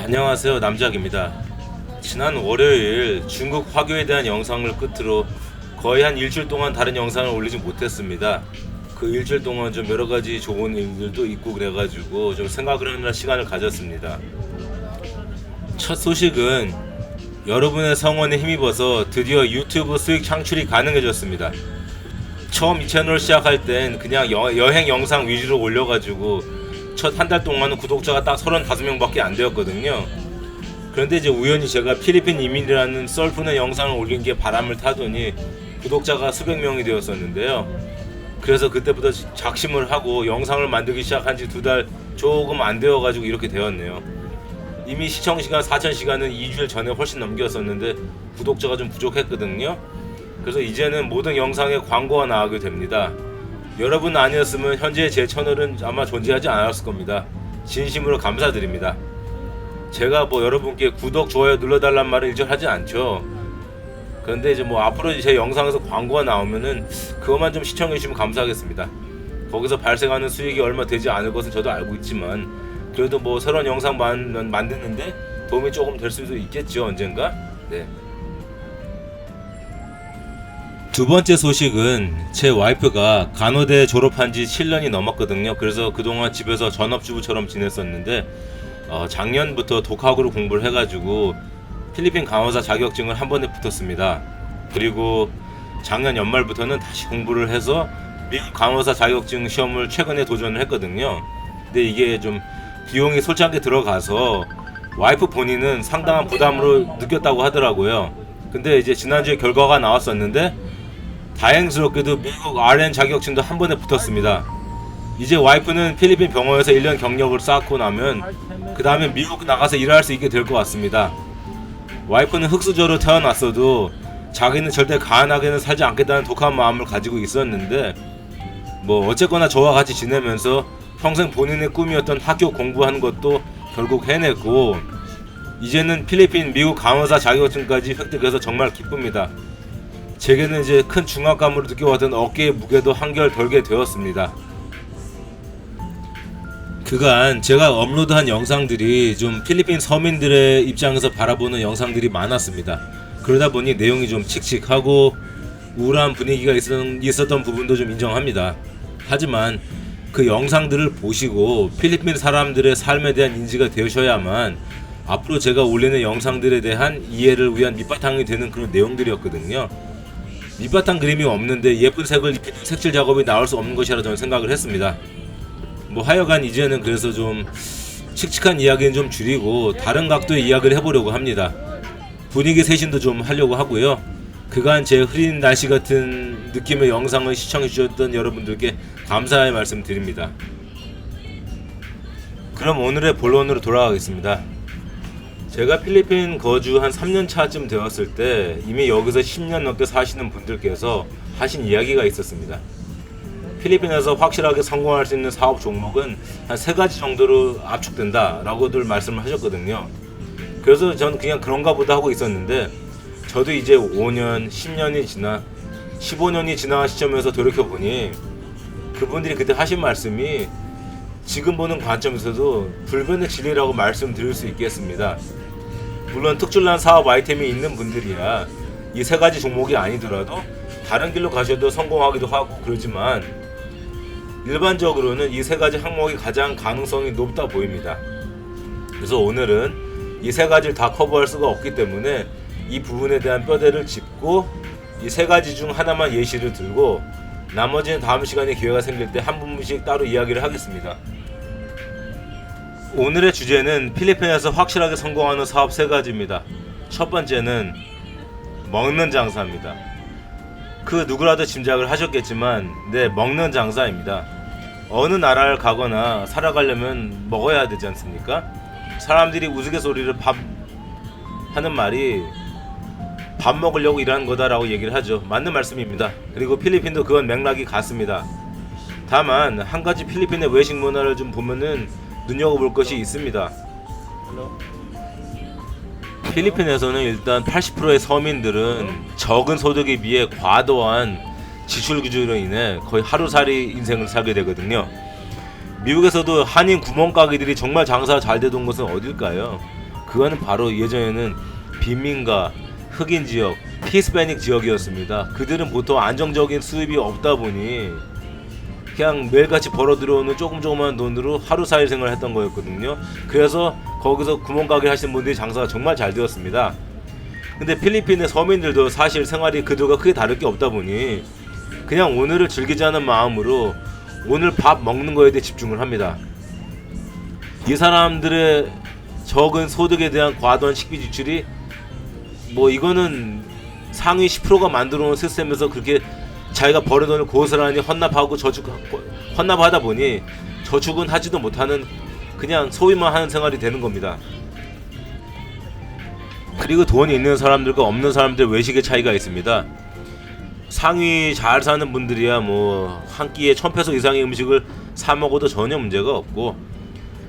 안녕하세요, 남작입니다. 지난 월요일 중국 화교에 대한 영상을 끝으로 거의 한 일주일 동안 다른 영상을 올리지 못했습니다. 그 일주일 동안 좀 여러가지 좋은 일들도 있고 그래가지고 좀 생각을 하느라 시간을 가졌습니다. 첫 소식은 여러분의 성원에 힘입어서 드디어 유튜브 수익 창출이 가능해졌습니다. 처음 이 채널을 시작할 땐 그냥 여행 영상 위주로 올려가지고 첫 한 달 동안은 구독자가 딱 35명밖에 안 되었거든요. 그런데 이제 우연히 제가 필리핀 이민이라는 썰푸는 영상을 올린 게 바람을 타더니 구독자가 수백 명이 되었었는데요. 그래서 그때부터 작심을 하고 영상을 만들기 시작한 지 2달 조금 안 되어가지고 이렇게 되었네요. 이미 시청시간 4,000시간은 2주일 전에 훨씬 넘겼었는데 구독자가 좀 부족했거든요. 그래서 이제는 모든 영상에 광고가 나오게 됩니다. 여러분 아니었으면 현재 제 채널은 아마 존재하지 않았을 겁니다. 진심으로 감사드립니다. 제가 여러분께 구독, 좋아요 눌러달란 말을 일절 하지 않죠. 그런데 이제 앞으로 제 영상에서 광고가 나오면은 그것만 좀 시청해주시면 감사하겠습니다. 거기서 발생하는 수익이 얼마 되지 않을 것은 저도 알고 있지만 그래도 새로운 영상 만드는데 도움이 조금 될 수도 있겠죠, 언젠가? 네. 두 번째 소식은 제 와이프가 간호대 졸업한 지 7년이 넘었거든요. 그래서 그동안 집에서 전업주부처럼 지냈었는데 작년부터 독학으로 공부를 해가지고 필리핀 간호사 자격증을 한 번에 붙었습니다. 그리고 작년 연말부터는 다시 공부를 해서 미국 간호사 자격증 시험을 최근에 도전을 했거든요. 근데 이게 좀 비용이 솔직하게 들어가서 와이프 본인은 상당한 부담으로 느꼈다고 하더라고요. 근데 이제 지난주에 결과가 나왔었는데 다행스럽게도 미국 RN 자격증도 한 번에 붙었습니다. 이제 와이프는 필리핀 병원에서 1년 경력을 쌓고 나면 그 다음에 미국 나가서 일할 수 있게 될 것 같습니다. 와이프는 흙수저로 태어났어도 자기는 절대 가난하게는 살지 않겠다는 독한 마음을 가지고 있었는데 어쨌거나 저와 같이 지내면서 평생 본인의 꿈이었던 학교 공부하는 것도 결국 해냈고 이제는 필리핀 미국 간호사 자격증까지 획득해서 정말 기쁩니다. 제게는 이제 큰 중압감으로 느껴왔던 어깨의 무게도 한결 덜게 되었습니다. 그간 제가 업로드한 영상들이 좀 필리핀 서민들의 입장에서 바라보는 영상들이 많았습니다. 그러다 보니 내용이 좀 칙칙하고 우울한 분위기가 있었던 부분도 좀 인정합니다. 하지만 그 영상들을 보시고 필리핀 사람들의 삶에 대한 인지가 되셔야만 앞으로 제가 올리는 영상들에 대한 이해를 위한 밑바탕이 되는 그런 내용들이었거든요. 밑바탕 그림이 없는데 예쁜 색을 입히는 색칠 작업이 나올 수 없는 것이라 저는 생각을 했습니다. 하여간 이제는 그래서 좀 칙칙한 이야기는 좀 줄이고 다른 각도의 이야기를 해보려고 합니다. 분위기 세신도 좀 하려고 하고요. 그간 제 흐린 날씨 같은 느낌의 영상을 시청해주셨던 여러분들께 감사의 말씀 드립니다. 그럼 오늘의 본론으로 돌아가겠습니다. 제가 필리핀 거주 한 3년 차쯤 되었을 때 이미 여기서 10년 넘게 사시는 분들께서 하신 이야기가 있었습니다. 필리핀에서 확실하게 성공할 수 있는 사업 종목은 한 3가지 정도로 압축된다 라고들 말씀을 하셨거든요. 그래서 저는 그냥 그런가 보다 하고 있었는데 저도 이제 5년, 10년이 지나 15년이 지난 시점에서 돌이켜보니 그분들이 그때 하신 말씀이 지금 보는 관점에서도 불변의 진리라고 말씀드릴 수 있겠습니다. 물론 특출난 사업 아이템이 있는 분들이야 이 3가지 종목이 아니더라도 다른 길로 가셔도 성공하기도 하고 그러지만 일반적으로는 이 3가지 항목이 가장 가능성이 높다 보입니다. 그래서 오늘은 이 3가지를 다 커버할 수가 없기 때문에 이 부분에 대한 뼈대를 짚고 이 3가지 중 하나만 예시를 들고 나머지는 다음 시간에 기회가 생길 때 한 부분씩 따로 이야기를 하겠습니다. 오늘의 주제는 필리핀에서 확실하게 성공하는 사업 3가지입니다. 첫 번째는 먹는 장사입니다. 그 누구라도 짐작을 하셨겠지만 먹는 장사입니다. 어느 나라를 가거나 살아가려면 먹어야 되지 않습니까? 사람들이 우스갯소리를 하는 말이 밥 먹으려고 일하는 거다라고 얘기를 하죠. 맞는 말씀입니다. 그리고 필리핀도 그건 맥락이 같습니다. 다만 한 가지 필리핀의 외식 문화를 좀 보면은 눈여겨볼 것이 있습니다. 필리핀에서는 일단 80%의 서민들은 적은 소득에 비해 과도한 지출 규제로 인해 거의 하루살이 인생을 살게 되거든요. 미국에서도 한인 구멍가게들이 정말 장사가 잘 되던 곳은 어딜까요? 그거는 바로 예전에는 빈민가, 흑인 지역, 히스패닉 지역이었습니다. 그들은 보통 안정적인 수입이 없다 보니 그냥 매일같이 벌어 들어오는 조금만 돈으로 하루 사일 생활을 했던 거였거든요. 그래서 거기서 구멍가게 하시는 분들이 장사가 정말 잘 되었습니다. 근데 필리핀의 서민들도 사실 생활이 그들과 크게 다를 게 없다 보니 그냥 오늘을 즐기자는 마음으로 오늘 밥 먹는 거에 대해 집중을 합니다. 이 사람들의 적은 소득에 대한 과도한 식비 지출이 뭐 이거는 상위 10%가 만들어 놓은 시스템에서 그렇게 자기가 벌은 돈을 고스란히 헌납하다 보니 저축은 하지도 못하는 그냥 소비만 하는 생활이 되는 겁니다. 그리고 돈이 있는 사람들과 없는 사람들 외식의 차이가 있습니다. 상위 잘 사는 분들이야 뭐 한 끼에 1000페소 이상의 음식을 사 먹어도 전혀 문제가 없고,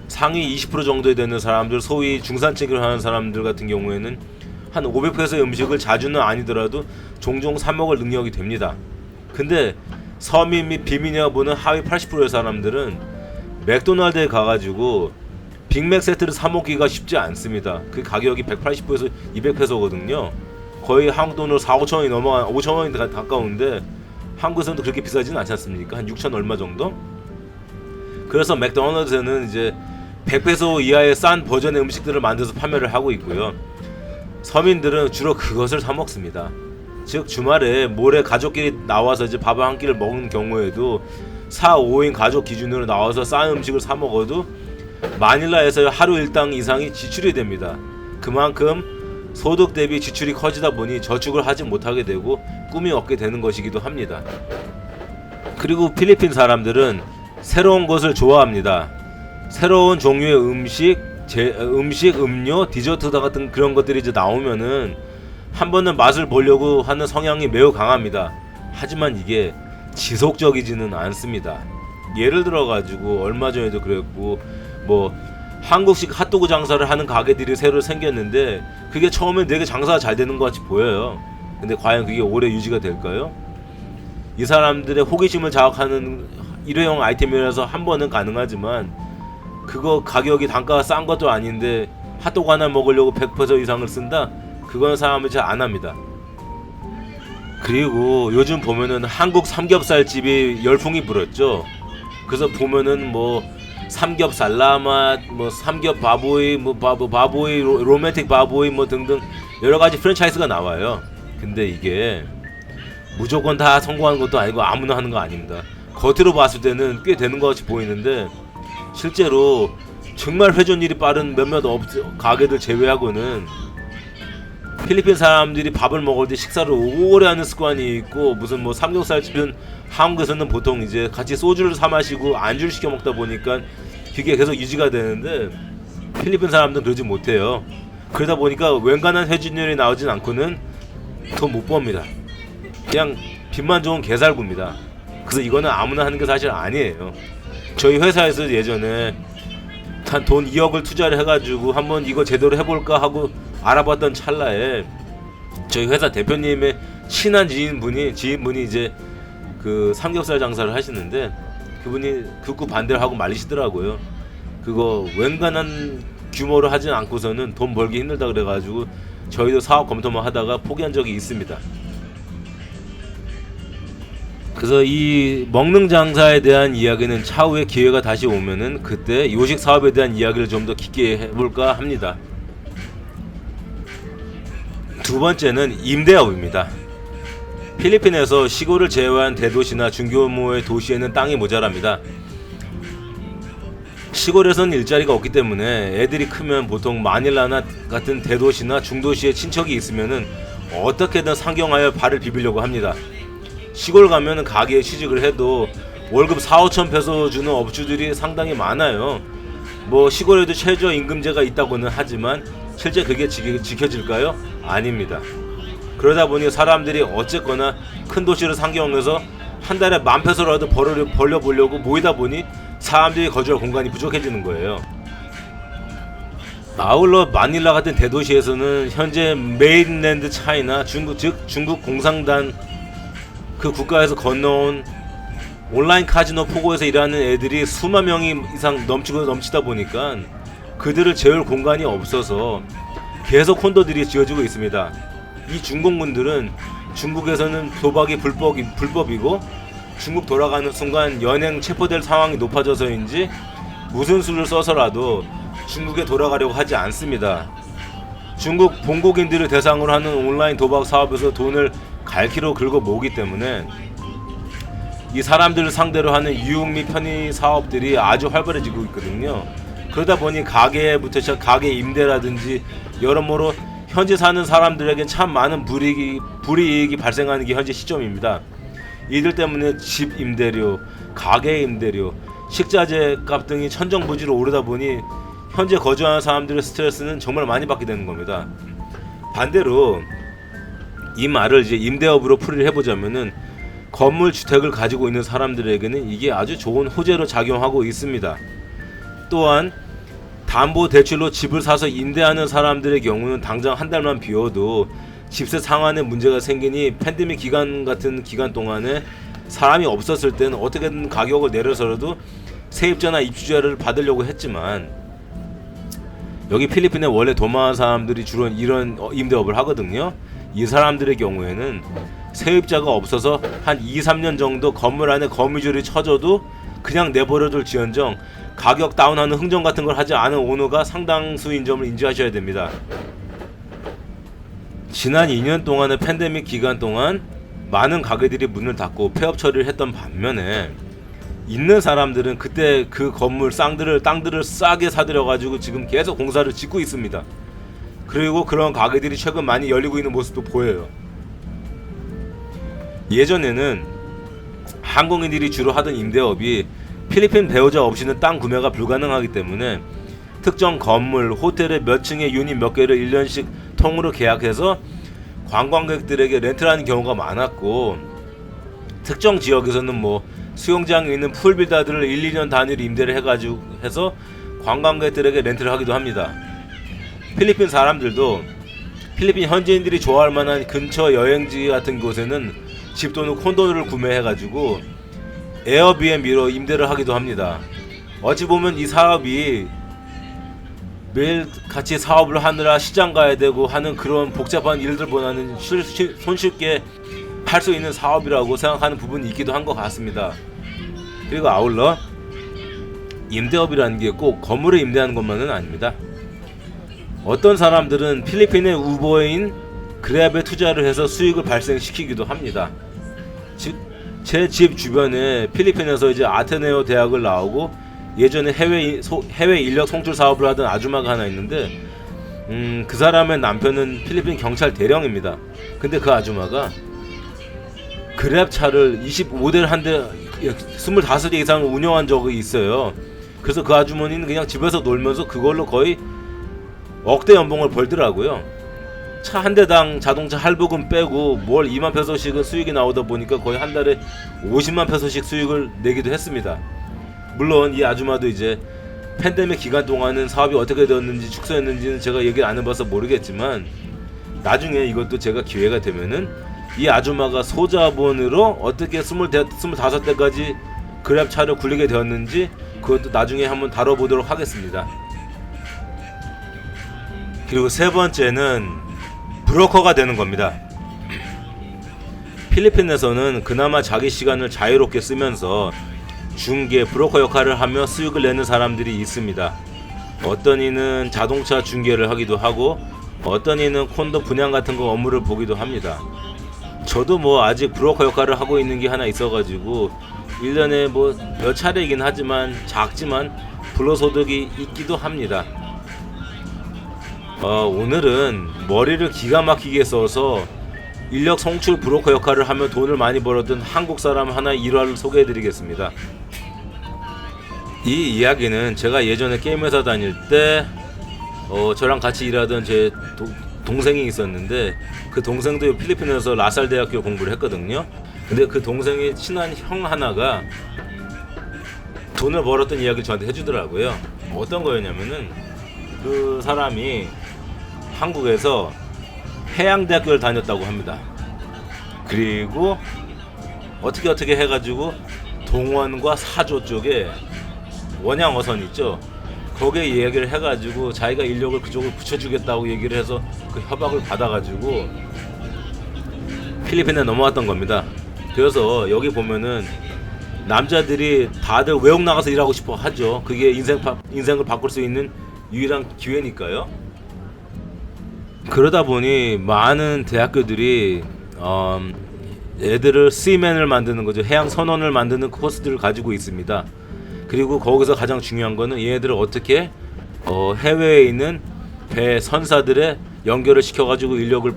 상위 20% 정도 되는 사람들, 소위 중산층을 하는 사람들 같은 경우에는 한 500페소의 음식을 자주는 아니더라도 종종 사 먹을 능력이 됩니다. 근데 서민 및 비민이라 보는 하위 80%의 사람들은 맥도날드에 가가지고 빅맥 세트를 사 먹기가 쉽지 않습니다. 그 가격이 180페소, 200페소거든요. 거의 한국 돈으로 4-5천원이 넘어간 5천원이 가까운데 한국에서도 그렇게 비싸지는 않지 않습니까? 한 6천 얼마 정도? 그래서 맥도날드에는 이제 100페소 이하의 싼 버전의 음식들을 만들어서 판매를 하고 있고요. 서민들은 주로 그것을 사 먹습니다. 즉 주말에 모레 가족끼리 나와서 이제 밥을 한 끼를 먹는 경우에도 4-5인 가족 기준으로 나와서 싼 음식을 사 먹어도 마닐라에서 하루 일당 이상이 지출이 됩니다. 그만큼 소득 대비 지출이 커지다 보니 저축을 하지 못하게 되고 꿈이 없게 되는 것이기도 합니다. 그리고 필리핀 사람들은 새로운 것을 좋아합니다. 새로운 종류의 음식, 음료, 디저트 같은 그런 것들이 이제 나오면은 한 번은 맛을 보려고 하는 성향이 매우 강합니다. 하지만 이게 지속적이지는 않습니다. 예를 들어 가지고 얼마 전에도 그랬고, 뭐 한국식 핫도그 장사를 하는 가게들이 새로 생겼는데 그게 처음엔 되게 장사가 잘 되는 것 같이 보여요. 근데 과연 그게 오래 유지가 될까요? 이 사람들의 호기심을 자극하는 일회용 아이템이라서 한 번은 가능하지만 그거 가격이 단가가 싼 것도 아닌데 핫도그 하나 먹으려고 100페소 이상을 쓴다? 그건 사람이 잘 안 합니다. 그리고 요즘 보면은 한국 삼겹살집이 열풍이 불었죠. 그래서 보면은 뭐 삼겹살 라맛, 뭐 삼겹 바보이, 뭐 바보이, 로맨틱 바보이 뭐 등등 여러 가지 프랜차이즈가 나와요. 근데 이게 무조건 다 성공하는 것도 아니고 아무나 하는 거 아닙니다. 겉으로 봤을 때는 꽤 되는 것 같이 보이는데 실제로 정말 회전율이 빠른 몇몇 가게들 제외하고는 필리핀 사람들이 밥을 먹을 때 식사를 오래 하는 습관이 있고, 무슨 뭐 삼겹살집은 한국에서는 보통 이제 같이 소주를 사 마시고 안주를 시켜 먹다 보니까 그게 계속 유지가 되는데 필리핀 사람들은 그러지 못해요. 그러다 보니까 웬간한 회전율이 나오진 않고는 돈 못 법니다. 그냥 빚만 좋은 개살구입니다. 그래서 이거는 아무나 하는 게 사실 아니에요. 저희 회사에서 예전에 한 돈 2억을 투자를 해가지고 한번 이거 제대로 해볼까 하고 알아봤던 찰나에 저희 회사 대표님의 친한 지인분이 이제 그 삼겹살 장사를 하시는데 그분이 극구 반대를 하고 말리시더라고요. 그거 웬간한 규모로 하진 않고서는 돈 벌기 힘들다 그래가지고 저희도 사업 검토만 하다가 포기한 적이 있습니다. 그래서 이 먹는 장사에 대한 이야기는 차후에 기회가 다시 오면은 그때 요식 사업에 대한 이야기를 좀 더 깊게 해볼까 합니다. 두 번째는 임대업입니다. 필리핀에서 시골을 제외한 대도시나 중규모의 도시에는 땅이 모자랍니다. 시골에서는 일자리가 없기 때문에 애들이 크면 보통 마닐라나 같은 대도시나 중도시에 친척이 있으면은 어떻게든 상경하여 발을 비비려고 합니다. 시골 가면은 가게에 취직을 해도 월급 4-5천 페소 주는 업주들이 상당히 많아요. 뭐 시골에도 최저임금제가 있다고는 하지만 실제 그게 지켜질까요? 아닙니다. 그러다 보니 사람들이 어쨌거나 큰 도시를 상경해서 한 달에 10,000페소라도 벌려보려고 모이다 보니 사람들이 거주할 공간이 부족해지는 거예요. 아울러 마닐라 같은 대도시에서는 현재 메인랜드 차이나 중국 공산당 그 국가에서 건너온 온라인 카지노 포고에서 일하는 애들이 수만 명이 이상 넘치다 보니까 그들을 재울 공간이 없어서 계속 콘도들이 지어지고 있습니다. 이 중공군들은 중국에서는 도박이 불법이고 중국 돌아가는 순간 연행 체포될 상황이 높아져서인지 무슨 수를 써서라도 중국에 돌아가려고 하지 않습니다. 중국 본국인들을 대상으로 하는 온라인 도박 사업에서 돈을 갈퀴로 긁어 모으기 때문에 이 사람들을 상대로 하는 유흥 및 편의 사업들이 아주 활발해지고 있거든요. 그러다 보니 가게부터 시작 가게 임대라든지 여러모로 현재 사는 사람들에겐 참 많은 불이익이 발생하는 게 현재 시점입니다. 이들 때문에 집 임대료, 가게 임대료, 식자재 값 등이 천정부지로 오르다 보니 현재 거주하는 사람들의 스트레스는 정말 많이 받게 되는 겁니다. 반대로 이 말을 이제 임대업으로 풀이를 해보자면은 건물 주택을 가지고 있는 사람들에게는 이게 아주 좋은 호재로 작용하고 있습니다. 또한 담보 대출로 집을 사서 임대하는 사람들의 경우는 당장 한 달만 비워도 집세 상환에 문제가 생기니 팬데믹 기간 같은 기간 동안에 사람이 없었을 때는 어떻게든 가격을 내려서라도 세입자나 입주자를 받으려고 했지만 여기 필리핀에 원래 도마한 사람들이 주로 이런 임대업을 하거든요. 이 사람들의 경우에는 세입자가 없어서 한 2-3년 정도 건물 안에 거미줄이 쳐져도 그냥 내버려둘 지언정 가격 다운하는 흥정 같은 걸 하지 않은 오너가 상당수인 점을 인지하셔야 됩니다. 지난 2년 동안의 팬데믹 기간 동안 많은 가게들이 문을 닫고 폐업 처리를 했던 반면에 있는 사람들은 그때 그 건물 땅들을 싸게 사들여가지고 지금 계속 공사를 짓고 있습니다. 그리고 그런 가게들이 최근 많이 열리고 있는 모습도 보여요. 예전에는 한국인들이 주로 하던 임대업이 필리핀 배우자 없이는 땅 구매가 불가능하기 때문에 특정 건물, 호텔의 몇 층의 유닛 몇 개를 1년씩 통으로 계약해서 관광객들에게 렌트하는 경우가 많았고 특정 지역에서는 뭐 수영장에 있는 풀빌다들을 1-2년 단위로 임대를 해서 관광객들에게 렌트를 하기도 합니다. 필리핀 사람들도 필리핀 현지인들이 좋아할 만한 근처 여행지 같은 곳에는 집 또는 콘도를 구매해가지고 에어비앤비로 임대를 하기도 합니다. 어찌 보면 이 사업이 매일 같이 사업을 하느라 시장 가야 되고 하는 그런 복잡한 일들보다는 손쉽게 할 수 있는 사업이라고 생각하는 부분이 있기도 한 것 같습니다. 그리고 아울러 임대업이라는 게 꼭 건물을 임대하는 것만은 아닙니다. 어떤 사람들은 필리핀의 우버인 그랩에 투자를 해서 수익을 발생시키기도 합니다. 즉 제 집 주변에 필리핀에서 이제 아테네오 대학을 나오고 예전에 해외 인력 송출 사업을 하던 아주마가 하나 있는데 그 사람의 남편은 필리핀 경찰 대령입니다. 근데 그 아주마가 그랩 차를 25대를 한 대 25대 이상 운영한 적이 있어요. 그래서 그 아주머니는 그냥 집에서 놀면서 그걸로 거의 억대 연봉을 벌더라고요. 차 한 대당 자동차 할부금 빼고 뭘 2만 페소씩은 수익이 나오다 보니까 거의 한 달에 50만 페소씩 수익을 내기도 했습니다. 물론 이 아주마도 이제 팬데믹 기간 동안은 사업이 어떻게 되었는지 축소했는지는 제가 얘기를 안 해봐서 모르겠지만 나중에 이것도 제가 기회가 되면은 이 아주마가 소자본으로 어떻게 25대까지 그랩 차를 굴리게 되었는지 그것도 나중에 한번 다뤄보도록 하겠습니다. 그리고 세 번째는 브로커가 되는 겁니다. 필리핀에서는 그나마 자기 시간을 자유롭게 쓰면서 중개, 브로커 역할을 하며 수익을 내는 사람들이 있습니다. 어떤 이는 자동차 중개를 하기도 하고 어떤 이는 콘도 분양 같은 거 업무를 보기도 합니다. 저도 뭐 아직 브로커 역할을 하고 있는 게 하나 있어가지고 1년에 뭐 몇 차례이긴 하지만 작지만 불로소득이 있기도 합니다. 오늘은 머리를 기가 막히게 써서 인력 송출 브로커 역할을 하며 돈을 많이 벌었던 한국 사람 하나의 일화를 소개해드리겠습니다. 이 이야기는 제가 예전에 게임회사 다닐 때 저랑 같이 일하던 제 동생이 있었는데 그 동생도 필리핀에서 라살 대학교 공부를 했거든요. 근데 그 동생의 친한 형 하나가 돈을 벌었던 이야기를 저한테 해주더라고요. 어떤 거였냐면은 그 사람이 한국에서 해양대학교를 다녔다고 합니다. 그리고 어떻게 해가지고 동원과 사조 쪽에 원양어선 있죠. 거기에 이야기를 해가지고 자기가 인력을 그쪽을 붙여주겠다고 얘기를 해서 그 협박을 받아가지고 필리핀에 넘어왔던 겁니다. 그래서 여기 보면은 남자들이 다들 외국 나가서 일하고 싶어 하죠. 그게 인생을 바꿀 수 있는 유일한 기회니까요. 그러다 보니 많은 대학교들이 애들을 씨맨을 만드는 거죠. 해양 선원을 만드는 코스들을 가지고 있습니다. 그리고 거기서 가장 중요한 거는 얘네들을 어떻게 해외에 있는 배 선사들의 연결을 시켜가지고 인력을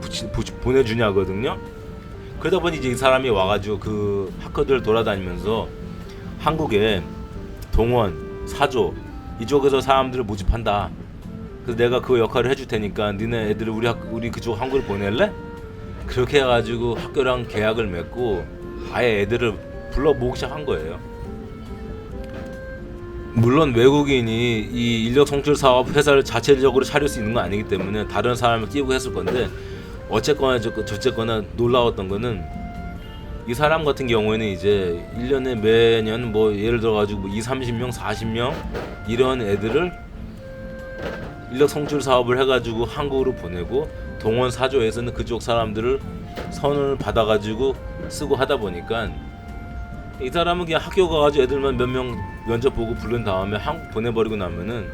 보내주냐거든요. 그러다 보니 이제 이 사람이 와가지고 그 학교들을 돌아다니면서 한국에 동원, 사조 이쪽에서 사람들을 모집한다. 그래서 내가 그 역할을 해줄 테니까 니네 애들을 우리 그쪽 한국을 보낼래? 그렇게 해가지고 학교랑 계약을 맺고 아예 애들을 불러 모으기 시작한 거예요. 물론 외국인이 이 인력 송출 사업 회사를 자체적으로 차릴 수 있는 건 아니기 때문에 다른 사람을 끼고 했을 건데 어쨌거나 저쨌거나 놀라웠던 거는 이 사람 같은 경우에는 이제 1년에 매년 뭐 예를 들어 가지고 20-30명, 40명 이런 애들을 인력 송출 사업을 해가지고 한국으로 보내고 동원 사조에서는 그쪽 사람들을 선을 받아가지고 쓰고 하다 보니까 이 사람은 그냥 학교 가가지고 애들만 몇 명 면접 보고 부른 다음에 한국 보내버리고 나면은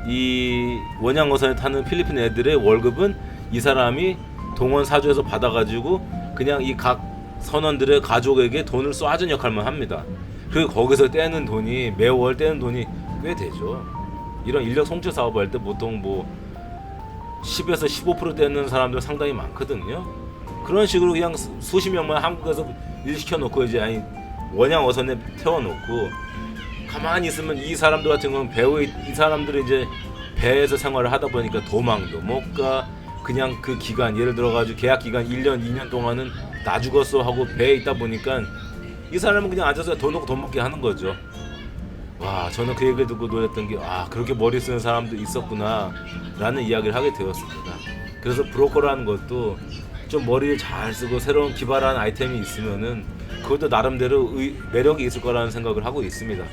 이 원양 어선에 타는 필리핀 애들의 월급은 이 사람이 동원 사조에서 받아가지고 그냥 이 각 선원들의 가족에게 돈을 쏴준 역할만 합니다. 그리고 거기서 떼는 돈이 매월 떼는 돈이 꽤 되죠. 이런 인력 송출 사업을 할 때 보통 뭐 10에서 15% 떼는 사람들 상당히 많거든요. 그런 식으로 그냥 수십 명만 한국에서 일 시켜놓고 이제 아니 원양 어선에 태워놓고 가만히 있으면 이 사람들 같은 경우는 배우의 이 사람들은 이제 배에서 생활을 하다 보니까 도망도 못 가. 그냥 그 기간 예를 들어가지고 계약 기간 1년 2년 동안은 나 죽었어 하고 배에 있다 보니까 이 사람은 그냥 앉아서 돈 놓고 돈 먹게 하는 거죠. 와, 저는 그 얘기를 듣고 놀랐던 게 그렇게 머리 쓰는 사람도 있었구나 라는 이야기를 하게 되었습니다. 그래서 브로커라는 것도 좀 머리를 잘 쓰고 새로운 기발한 아이템이 있으면은 그것도 나름대로 매력이 있을 거라는 생각을 하고 있습니다.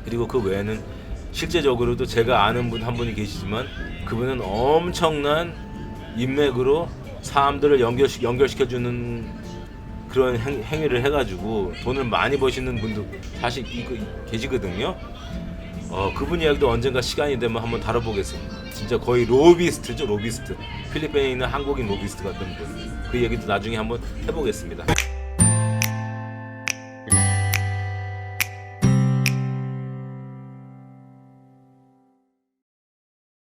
그리고 그 외에는 실제적으로도 제가 아는 분 한 분이 계시지만 그분은 엄청난 인맥으로 사람들을 연결시켜주는 그런 행위를 해가지고 돈을 많이 버시는 분도 사실 계시거든요. 그분 이야기도 언젠가 시간이 되면 한번 다뤄보겠습니다. 진짜 거의 로비스트죠, 로비스트. 필리핀에 있는 한국인 로비스트 같은 분. 그 얘기도 나중에 한번 해보겠습니다.